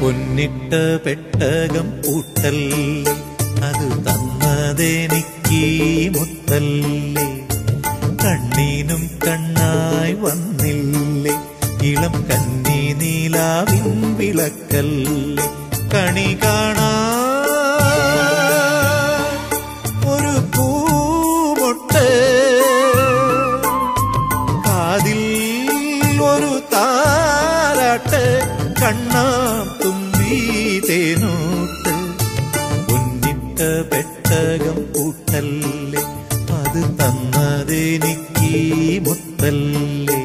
പൊന്നിട്ട പെട്ടകം പൂട്ടല്ലേ, അത് തന്നതെനിക്ക് മുത്തല്ലേ. കണ്ണീനും കണ്ണായി വന്നില്ലേ, ഇളം കന്നി നീലാവിൻ വിളക്കല്ലേ. കണി കാണാ ഒരു പൂമൊട്ട്, കാതിൽ ഒരു താരാട്ട്, കണ്ണാം തുമ്പി തേനൂട്ട്. പൊന്നിട്ട പെട്ടകം പൂട്ടല്ലേ, അത് തന്നതെനിക്ക് മുത്തല്ലേ.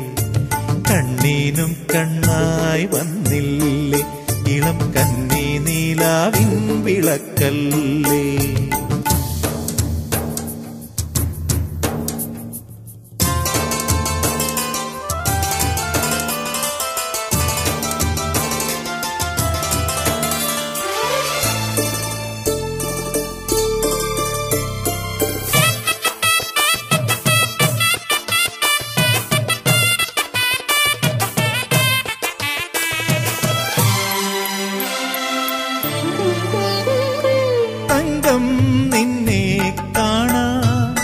കണ്ണീനും കണ്ണായി വന്നില്ലേ, ഇളം കന്നി നീലാവിൻ വിളക്കല്ലേ. നിന്നെ കാണാൻ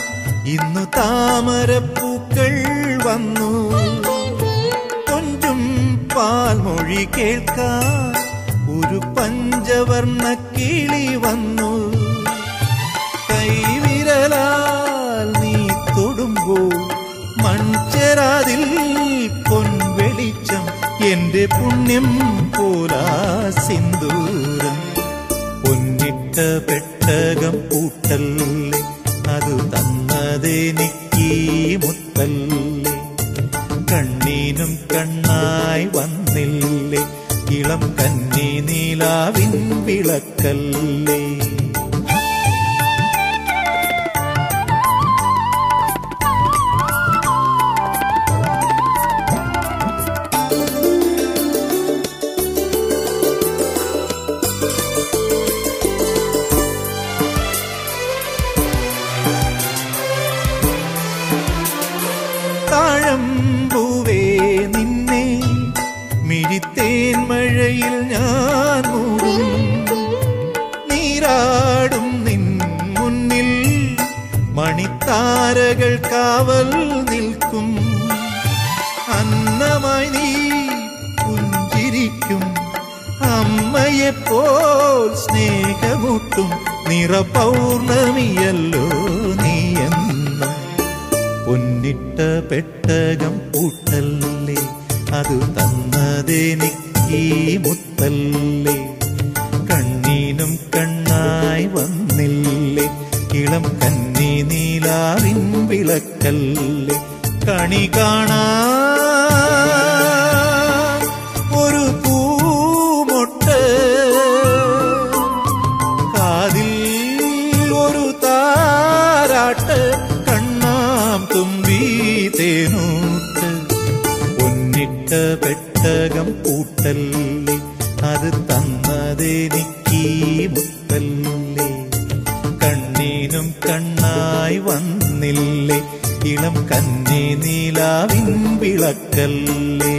ഇന്നു താമരപ്പൂക്കൾ വന്നു, കൊഞ്ചും പാൽമൊഴി കേൾക്കാൻ ഒരു പഞ്ചവർണ്ണ കിളി വന്നു. കൈവിരലാൽ നീ തൊടുമ്പോൾ മൺചെരാതിൽ പൊൻവെളിച്ചം, എന്റെ പുണ്യം പോലാ സിന്ദൂരം. പൊന്നിട്ട പെട്ടകം പൂട്ടല്ലേ, അത് തന്നതെനിക്ക് മുത്തല്ലേ. കണ്ണീനും കണ്ണായി വന്നില്ലേ, ഇളം കന്നി നീലാവിൻ വിളക്കല്ലേ. താഴമ്പൂവേ നിന്നെ മിഴിത്തേൻ മഴയിൽ ഞാൻ മൂടും, നീരാടും നിൻ മുന്നിൽ മണിത്താരകൾ കാവൽ നിൽക്കും. അന്നമായി നീ പുഞ്ചിരിക്കും, അമ്മയെപ്പോൾ സ്നേഹമൂട്ടും, നിറപൗർണമിയല്ലോ നീയെന്നും. പൊന്നിട്ട പെട്ടകം പൂട്ടല്ലേ, അത് തന്നതെനിക്ക് മുത്തല്ലേ. കണ്ണീനും കണ്ണായി വന്നില്ലേ, ഇളം കന്നി നീലാവിൻ വിളക്കല്ലേ. കണി കാണാ ഒരു പൂമൊട്ട്, കാതിൽ ഒരു താരാട്ട്, കണ്ണാം തുമ്പി തേനൂട്ട്. പൊന്നിട്ട പെട്ടകം പൂട്ടല്ലേ, അത് തന്നതെനിക്ക് മുത്തല്ലേ. കണ്ണീനും കണ്ണായി വന്നില്ലേ, ഇളം കന്നി നീലാവിൻ വിളക്കല്ലേ.